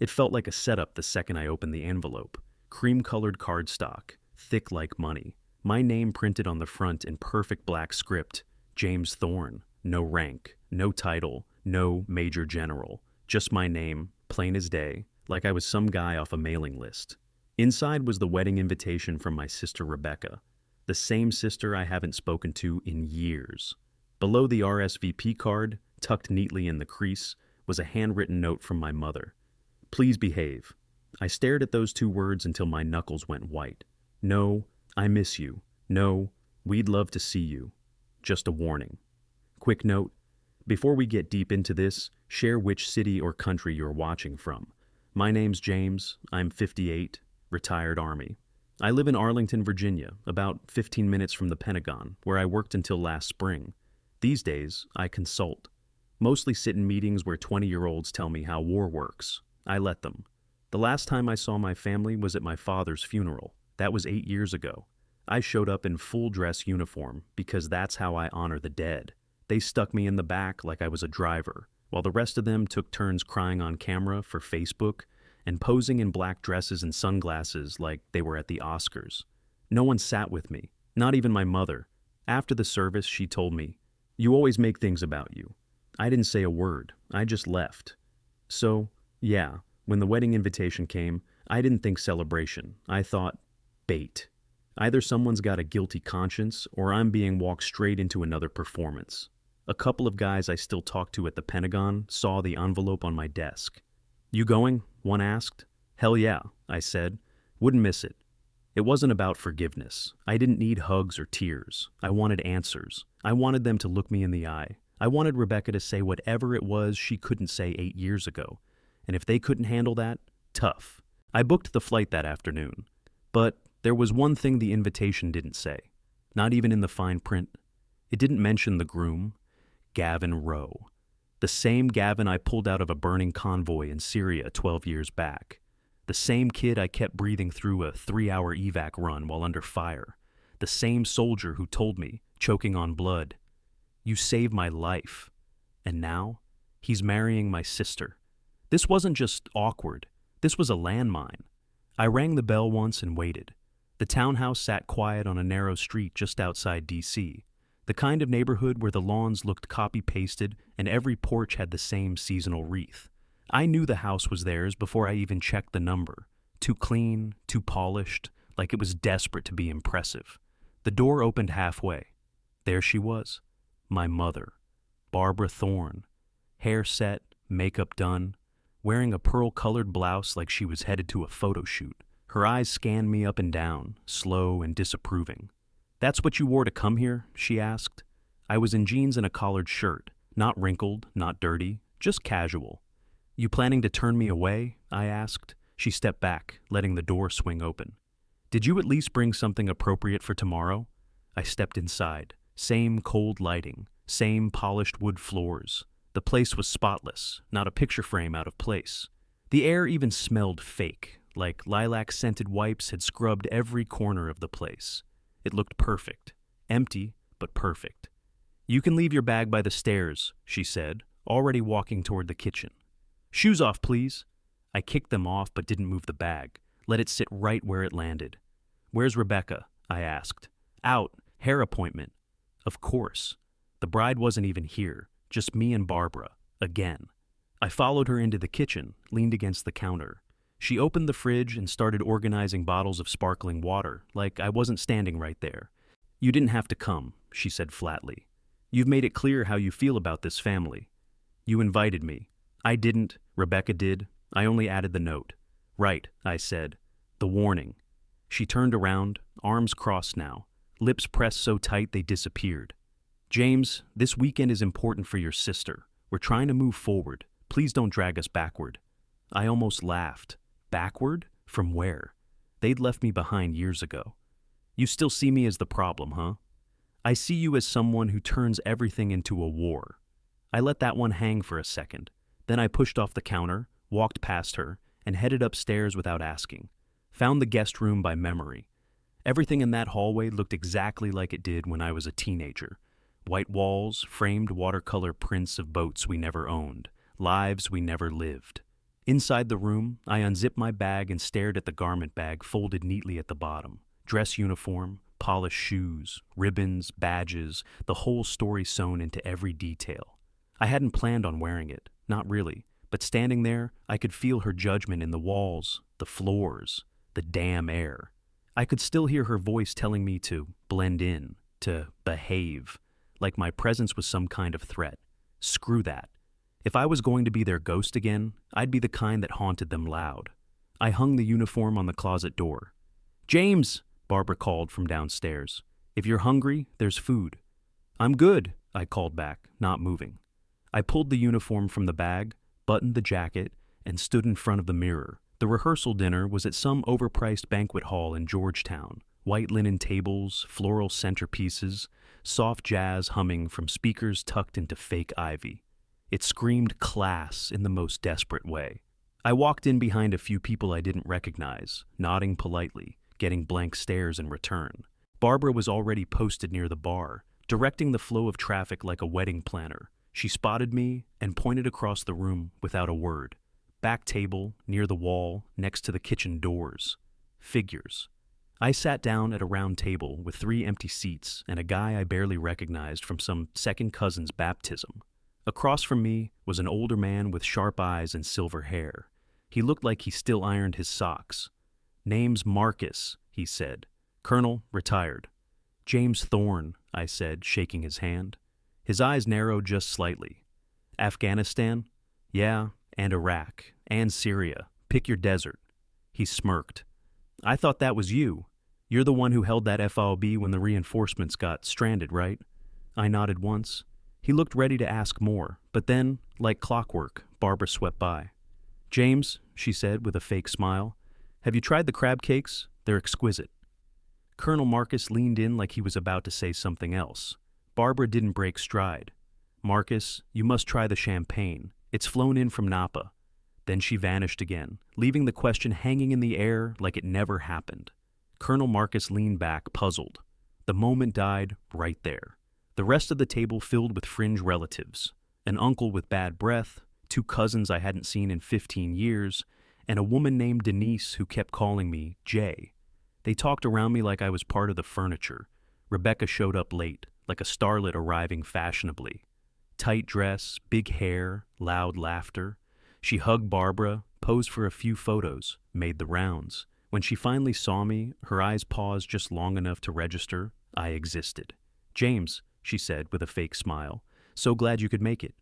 It felt like a setup the second I opened the envelope. Cream-colored cardstock, thick like money. My name printed on the front in perfect black script. James Thorne. No rank, no title, no major general. Just my name, plain as day, like I was some guy off a mailing list. Inside was the wedding invitation from my sister Rebecca, the same sister I haven't spoken to in years. Below the RSVP card, tucked neatly in the crease, was a handwritten note from my mother. Please behave. I stared at those two words until my knuckles went white. No, I miss you. No, we'd love to see you. Just a warning. Quick note, before we get deep into this, share which city or country you're watching from. My name's James, I'm 58, retired Army. I live in Arlington, Virginia, about 15 minutes from the Pentagon, where I worked until last spring. These days, I consult. Mostly sit in meetings where 20-year-olds tell me how war works. I let them. The last time I saw my family was at my father's funeral. That was 8 years ago. I showed up in full dress uniform because that's how I honor the dead. They stuck me in the back like I was a driver, while the rest of them took turns crying on camera for Facebook and posing in black dresses and sunglasses like they were at the Oscars. No one sat with me, not even my mother. After the service, she told me, "You always make things about you." I didn't say a word. I just left. So, yeah, when the wedding invitation came, I didn't think celebration. I thought, bait. Either someone's got a guilty conscience or I'm being walked straight into another performance. A couple of guys I still talk to at the Pentagon saw the envelope on my desk. You going? One asked. Hell yeah, I said. Wouldn't miss it. It wasn't about forgiveness. I didn't need hugs or tears. I wanted answers. I wanted them to look me in the eye. I wanted Rebecca to say whatever it was she couldn't say 8 years ago. And if they couldn't handle that, tough. I booked the flight that afternoon. But there was one thing the invitation didn't say. Not even in the fine print. It didn't mention the groom, Gavin Rowe. The same Gavin I pulled out of a burning convoy in Syria 12 years back. The same kid I kept breathing through a 3-hour evac run while under fire. The same soldier who told me, choking on blood, "You saved my life." And now, he's marrying my sister. This wasn't just awkward. This was a landmine. I rang the bell once and waited. The townhouse sat quiet on a narrow street just outside D.C., the kind of neighborhood where the lawns looked copy-pasted and every porch had the same seasonal wreath. I knew the house was theirs before I even checked the number. Too clean, too polished, like it was desperate to be impressive. The door opened halfway. There she was, my mother, Barbara Thorne, hair set, makeup done, wearing a pearl-colored blouse like she was headed to a photo shoot. Her eyes scanned me up and down, slow and disapproving. "That's what you wore to come here?" she asked. I was in jeans and a collared shirt, not wrinkled, not dirty, just casual. "You planning to turn me away?" I asked. She stepped back, letting the door swing open. "Did you at least bring something appropriate for tomorrow?" I stepped inside. Same cold lighting, same polished wood floors. The place was spotless, not a picture frame out of place. The air even smelled fake, like lilac-scented wipes had scrubbed every corner of the place. It looked perfect. Empty, but perfect. "You can leave your bag by the stairs," she said, already walking toward the kitchen. "Shoes off, please." I kicked them off but didn't move the bag. Let it sit right where it landed. "Where's Rebecca?" I asked. "Out. Hair appointment." Of course. The bride wasn't even here. Just me and Barbara. Again. I followed her into the kitchen, leaned against the counter. She opened the fridge and started organizing bottles of sparkling water, like I wasn't standing right there. "You didn't have to come," she said flatly. "You've made it clear how you feel about this family. You invited me. I didn't. Rebecca did. I only added the note." "Right," I said. "The warning." She turned around, arms crossed now, lips pressed so tight they disappeared. "James, this weekend is important for your sister. We're trying to move forward. Please don't drag us backward." I almost laughed. Backward? From where? They'd left me behind years ago. "You still see me as the problem, huh?" "I see you as someone who turns everything into a war." I let that one hang for a second. Then I pushed off the counter, walked past her, and headed upstairs without asking. Found the guest room by memory. Everything in that hallway looked exactly like it did when I was a teenager. White walls, framed watercolor prints of boats we never owned, lives we never lived. Inside the room, I unzipped my bag and stared at the garment bag folded neatly at the bottom. Dress uniform, polished shoes, ribbons, badges, the whole story sewn into every detail. I hadn't planned on wearing it, not really, but standing there, I could feel her judgment in the walls, the floors, the damn air. I could still hear her voice telling me to blend in, to behave, like my presence was some kind of threat. Screw that. If I was going to be their ghost again, I'd be the kind that haunted them loud. I hung the uniform on the closet door. "James!" Barbara called from downstairs. "If you're hungry, there's food." "I'm good," I called back, not moving. I pulled the uniform from the bag, buttoned the jacket, and stood in front of the mirror. The rehearsal dinner was at some overpriced banquet hall in Georgetown. White linen tables, floral centerpieces, soft jazz humming from speakers tucked into fake ivy. It screamed class in the most desperate way. I walked in behind a few people I didn't recognize, nodding politely, getting blank stares in return. Barbara was already posted near the bar, directing the flow of traffic like a wedding planner. She spotted me and pointed across the room without a word. Back table, near the wall, next to the kitchen doors. Figures. I sat down at a round table with 3 empty seats and a guy I barely recognized from some second cousin's baptism. Across from me was an older man with sharp eyes and silver hair. He looked like he still ironed his socks. "Name's Marcus," he said. "Colonel, retired." "James Thorne," I said, shaking his hand. His eyes narrowed just slightly. "Afghanistan?" "Yeah, and Iraq, and Syria. Pick your desert." He smirked. "I thought that was you. You're the one who held that FOB when the reinforcements got stranded, right?" I nodded once. He looked ready to ask more, but then, like clockwork, Barbara swept by. "James," she said with a fake smile, "have you tried the crab cakes? They're exquisite." Colonel Marcus leaned in like he was about to say something else. Barbara didn't break stride. "Marcus, you must try the champagne. It's flown in from Napa." Then she vanished again, leaving the question hanging in the air like it never happened. Colonel Marcus leaned back, puzzled. The moment died right there. The rest of the table filled with fringe relatives. An uncle with bad breath, 2 cousins I hadn't seen in 15 years, and a woman named Denise who kept calling me Jay. They talked around me like I was part of the furniture. Rebecca showed up late, like a starlet arriving fashionably. Tight dress, big hair, loud laughter. She hugged Barbara, posed for a few photos, made the rounds. When she finally saw me, her eyes paused just long enough to register I existed. "James," she said with a fake smile, "so glad you could make it."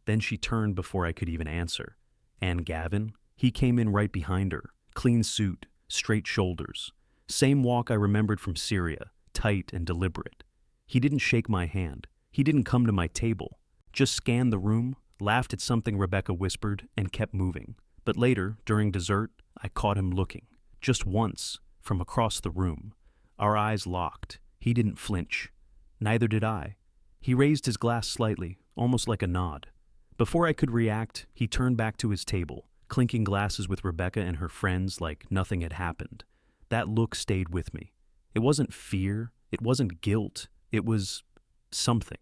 Then she turned before I could even answer. "And Gavin?" He came in right behind her. Clean suit, straight shoulders. Same walk I remembered from Syria, tight and deliberate. He didn't shake my hand. He didn't come to my table. Just scanned the room, laughed at something Rebecca whispered, and kept moving. But later, during dessert, I caught him looking. Just once, from across the room. Our eyes locked. He didn't flinch. Neither did I. He raised his glass slightly, almost like a nod. Before I could react, he turned back to his table, clinking glasses with Rebecca and her friends like nothing had happened. That look stayed with me. It wasn't fear. It wasn't guilt. It was something.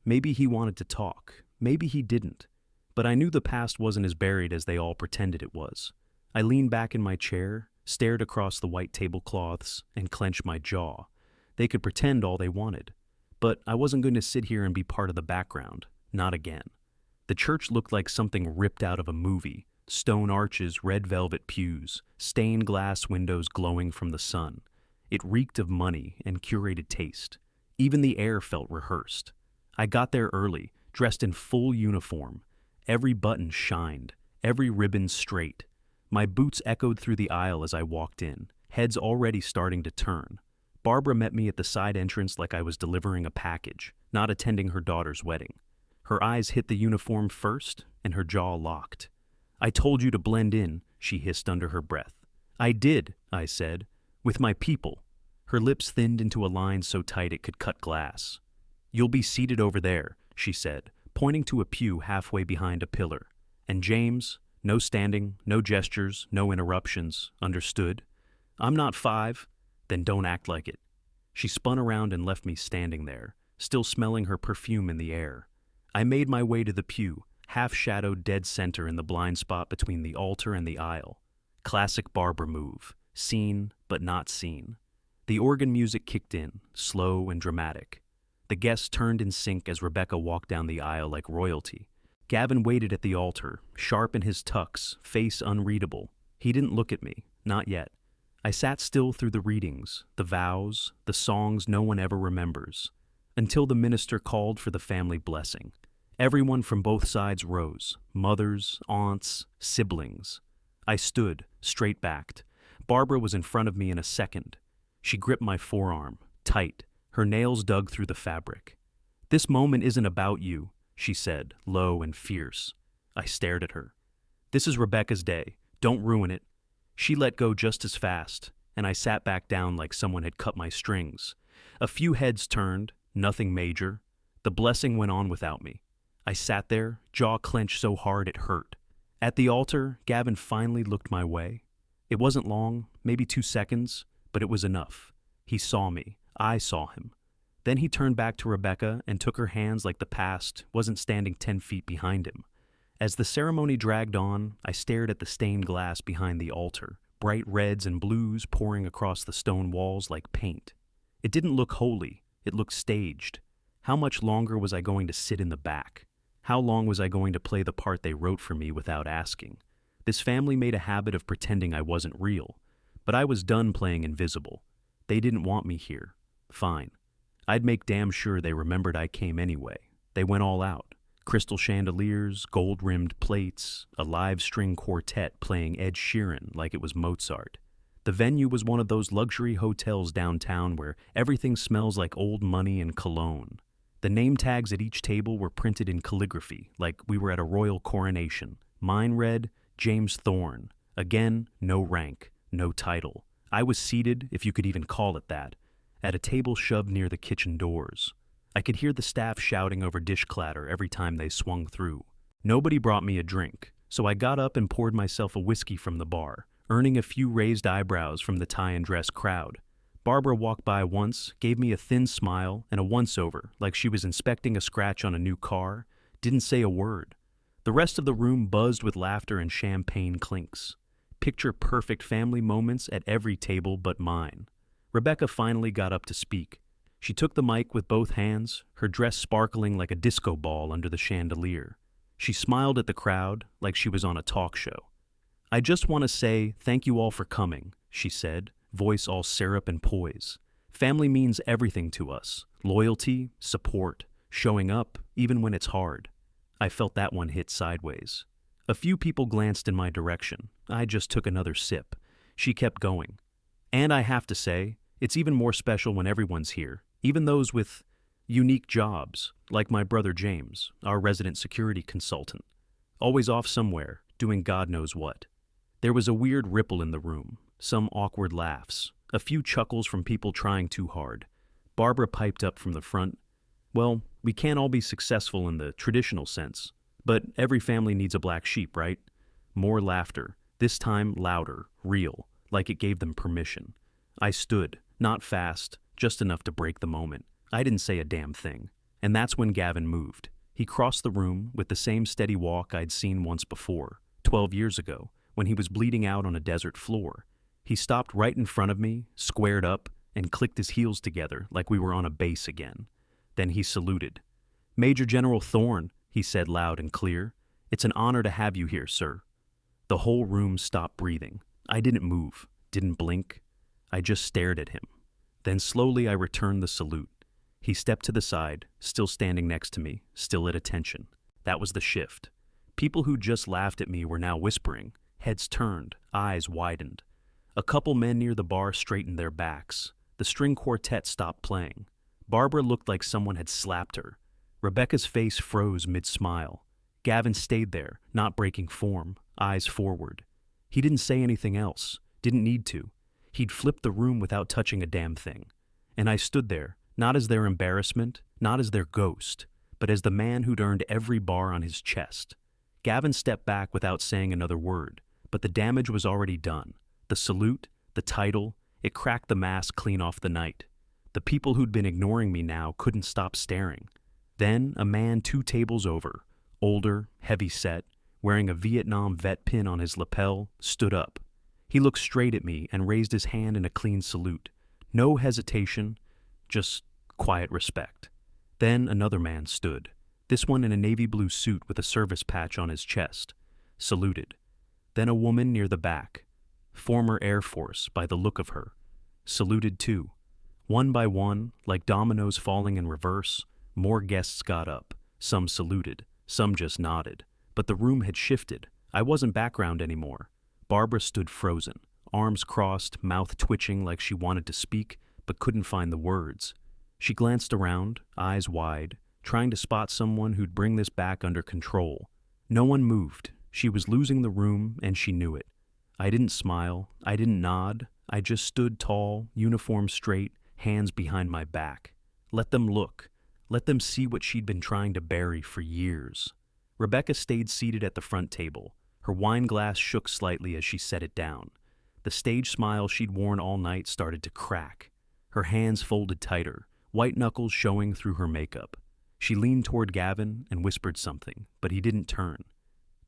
Maybe he wanted to talk. Maybe he didn't. But I knew the past wasn't as buried as they all pretended it was. I leaned back in my chair, stared across the white tablecloths, and clenched my jaw. They could pretend all they wanted. But I wasn't going to sit here and be part of the background. Not again. The church looked like something ripped out of a movie. Stone arches, red velvet pews, stained glass windows glowing from the sun. It reeked of money and curated taste. Even the air felt rehearsed. I got there early, dressed in full uniform. Every button shined, every ribbon straight. My boots echoed through the aisle as I walked in, heads already starting to turn. Barbara met me at the side entrance like I was delivering a package, not attending her daughter's wedding. Her eyes hit the uniform first, and her jaw locked. "I told you to blend in," she hissed under her breath. "I did," I said, "with my people." Her lips thinned into a line so tight it could cut glass. "You'll be seated over there," she said, pointing to a pew halfway behind a pillar. "And James, no standing, no gestures, no interruptions, understood? I'm not 5, then don't act like it." She spun around and left me standing there, still smelling her perfume in the air. I made my way to the pew, half-shadowed dead center in the blind spot between the altar and the aisle. Classic Barbara move, seen but not seen. The organ music kicked in, slow and dramatic. The guests turned in sync as Rebecca walked down the aisle like royalty. Gavin waited at the altar, sharp in his tux, face unreadable. He didn't look at me, not yet. I sat still through the readings, the vows, the songs no one ever remembers, until the minister called for the family blessing. Everyone from both sides rose, mothers, aunts, siblings. I stood, straight-backed. Barbara was in front of me in a second. She gripped my forearm, tight, her nails dug through the fabric. "This moment isn't about you," she said, low and fierce. I stared at her. "This is Rebecca's day. Don't ruin it." She let go just as fast, and I sat back down like someone had cut my strings. A few heads turned, nothing major. The blessing went on without me. I sat there, jaw clenched so hard it hurt. At the altar, Gavin finally looked my way. It wasn't long, maybe 2 seconds, but it was enough. He saw me. I saw him. Then he turned back to Rebecca and took her hands like the past wasn't standing 10 feet behind him. As the ceremony dragged on, I stared at the stained glass behind the altar, bright reds and blues pouring across the stone walls like paint. It didn't look holy. It looked staged. How much longer was I going to sit in the back? How long was I going to play the part they wrote for me without asking? This family made a habit of pretending I wasn't real, but I was done playing invisible. They didn't want me here. Fine. I'd make damn sure they remembered I came anyway. They went all out. Crystal chandeliers, gold-rimmed plates, a live string quartet playing Ed Sheeran like it was Mozart. The venue was one of those luxury hotels downtown where everything smells like old money and cologne. The name tags at each table were printed in calligraphy, like we were at a royal coronation. Mine read, James Thorne. Again, no rank, no title. I was seated, if you could even call it that, at a table shoved near the kitchen doors. I could hear the staff shouting over dish clatter every time they swung through. Nobody brought me a drink, so I got up and poured myself a whiskey from the bar, earning a few raised eyebrows from the tie and dress crowd. Barbara walked by once, gave me a thin smile and a once-over, like she was inspecting a scratch on a new car, didn't say a word. The rest of the room buzzed with laughter and champagne clinks. Picture-perfect family moments at every table but mine. Rebecca finally got up to speak. She took the mic with both hands, her dress sparkling like a disco ball under the chandelier. She smiled at the crowd like she was on a talk show. "I just want to say thank you all for coming," she said, voice all syrup and poise. "Family means everything to us. Loyalty, support, showing up, even when it's hard." I felt that one hit sideways. A few people glanced in my direction. I just took another sip. She kept going. "And I have to say, it's even more special when everyone's here, even those with unique jobs, like my brother James, our resident security consultant. Always off somewhere, doing God knows what." There was a weird ripple in the room, some awkward laughs, a few chuckles from people trying too hard. Barbara piped up from the front, "Well, we can't all be successful in the traditional sense, but every family needs a black sheep, right?" More laughter, this time louder, real, like it gave them permission. I stood, not fast, just enough to break the moment. I didn't say a damn thing. And that's when Gavin moved. He crossed the room with the same steady walk I'd seen once before, 12 years ago, when he was bleeding out on a desert floor. He stopped right in front of me, squared up, and clicked his heels together like we were on a base again. Then he saluted. "Major General Thorne," he said loud and clear. "It's an honor to have you here, sir." The whole room stopped breathing. I didn't move, didn't blink. I just stared at him. Then slowly I returned the salute. He stepped to the side, still standing next to me, still at attention. That was the shift. People who just laughed at me were now whispering, heads turned, eyes widened. A couple men near the bar straightened their backs. The string quartet stopped playing. Barbara looked like someone had slapped her. Rebecca's face froze mid-smile. Gavin stayed there, not breaking form, eyes forward. He didn't say anything else, didn't need to. He'd flipped the room without touching a damn thing. And I stood there, not as their embarrassment, not as their ghost, but as the man who'd earned every bar on his chest. Gavin stepped back without saying another word, but the damage was already done. The salute, the title, it cracked the mask clean off the night. The people who'd been ignoring me now couldn't stop staring. Then a man 2 tables over, older, heavy-set, wearing a Vietnam vet pin on his lapel, stood up. He looked straight at me and raised his hand in a clean salute. No hesitation, just quiet respect. Then another man stood, this one in a navy blue suit with a service patch on his chest, saluted. Then a woman near the back, former Air Force by the look of her, saluted too. One by one, like dominoes falling in reverse, more guests got up. Some saluted, some just nodded. But the room had shifted. I wasn't background anymore. Barbara stood frozen, arms crossed, mouth twitching like she wanted to speak, but couldn't find the words. She glanced around, eyes wide, trying to spot someone who'd bring this back under control. No one moved. She was losing the room, and she knew it. I didn't smile. I didn't nod. I just stood tall, uniform straight, hands behind my back. Let them look. Let them see what she'd been trying to bury for years. Rebecca stayed seated at the front table. Her wine glass shook slightly as she set it down. The stage smile she'd worn all night started to crack. Her hands folded tighter, white knuckles showing through her makeup. She leaned toward Gavin and whispered something, but he didn't turn,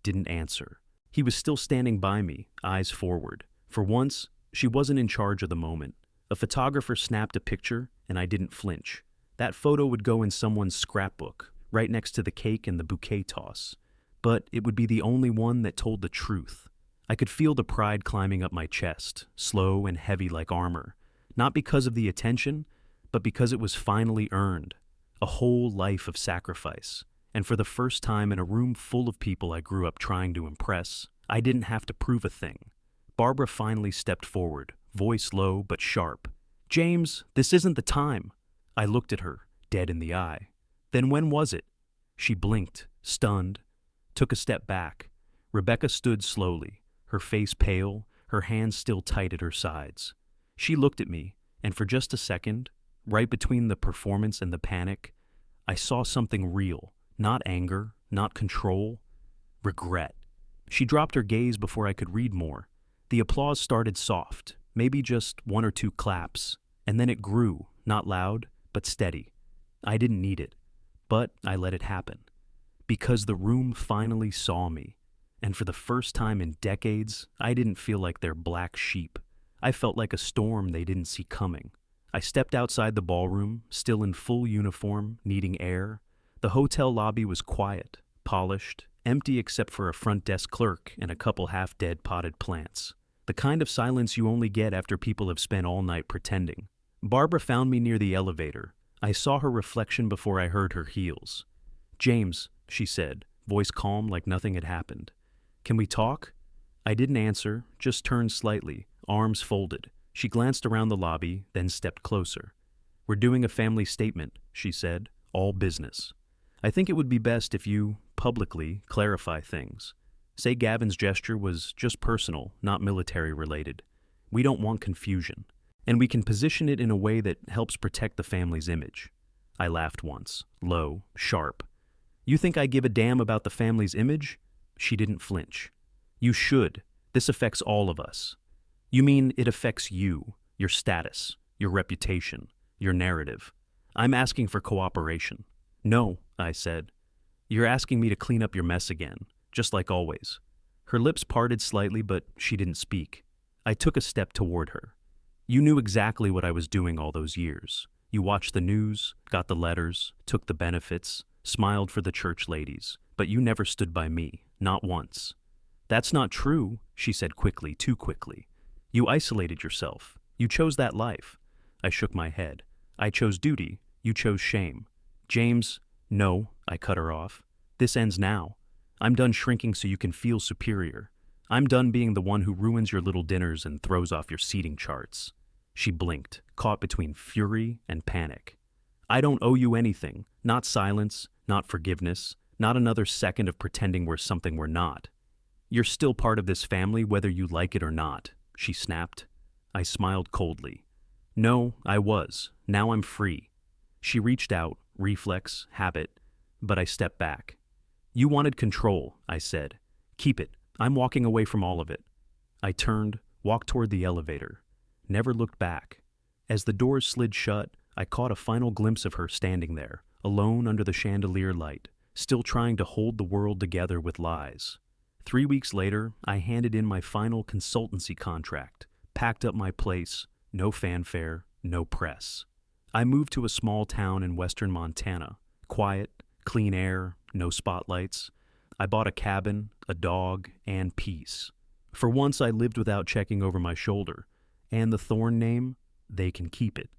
didn't answer. He was still standing by me, eyes forward. For once, she wasn't in charge of the moment. A photographer snapped a picture, and I didn't flinch. That photo would go in someone's scrapbook, right next to the cake and the bouquet toss. But it would be the only one that told the truth. I could feel the pride climbing up my chest, slow and heavy like armor. Not because of the attention, but because it was finally earned. A whole life of sacrifice. And for the first time in a room full of people I grew up trying to impress, I didn't have to prove a thing. Barbara finally stepped forward, voice low but sharp. "James, this isn't the time." I looked at her, dead in the eye. "Then when was it?" She blinked, stunned, took a step back. Rebecca stood slowly, her face pale, her hands still tight at her sides. She looked at me, and for just a second, right between the performance and the panic, I saw something real, not anger, not control, regret. She dropped her gaze before I could read more. The applause started soft, maybe just one or two claps, and then it grew, not loud, but steady. I didn't need it, but I let it happen. Because the room finally saw me, and for the first time in decades, I didn't feel like their black sheep. I felt like a storm they didn't see coming. I stepped outside the ballroom, still in full uniform, needing air. The hotel lobby was quiet, polished, empty except for a front desk clerk and a couple half-dead potted plants. The kind of silence you only get after people have spent all night pretending. Barbara found me near the elevator. I saw her reflection before I heard her heels. "James," she said, voice calm like nothing had happened. "Can we talk?" I didn't answer, just turned slightly, arms folded. She glanced around the lobby, then stepped closer. "We're doing a family statement," she said, "all business. I think it would be best if you, publicly, clarify things. Say Gavin's gesture was just personal, not military related. We don't want confusion. And we can position it in a way that helps protect the family's image." I laughed once, low, sharp. "You think I give a damn about the family's image?" She didn't flinch. "You should. This affects all of us." "You mean it affects you, your status, your reputation, your narrative. I'm asking for cooperation." "No," I said. "You're asking me to clean up your mess again, just like always." Her lips parted slightly, but she didn't speak. I took a step toward her. "You knew exactly what I was doing all those years. You watched the news, got the letters, took the benefits, smiled for the church ladies, but you never stood by me, not once." "That's not true," she said quickly, too quickly. "You isolated yourself. You chose that life." I shook my head. "I chose duty. You chose shame." "James," "No," I cut her off. "This ends now. I'm done shrinking so you can feel superior. I'm done being the one who ruins your little dinners and throws off your seating charts." She blinked, caught between fury and panic. "I don't owe you anything. Not silence, not forgiveness, not another second of pretending we're something we're not. You're still part of this family whether you like it or not," she snapped. I smiled coldly. "No, I was. Now I'm free." She reached out, reflex, habit, but I stepped back. "You wanted control," I said. "Keep it. I'm walking away from all of it." I turned, walked toward the elevator, never looked back. As the doors slid shut, I caught a final glimpse of her standing there, alone under the chandelier light, still trying to hold the world together with lies. 3 weeks later, I handed in my final consultancy contract, packed up my place, no fanfare, no press. I moved to a small town in western Montana, quiet, clean air, no spotlights. I bought a cabin, a dog, and peace. For once, I lived without checking over my shoulder, and the Thorn name, they can keep it.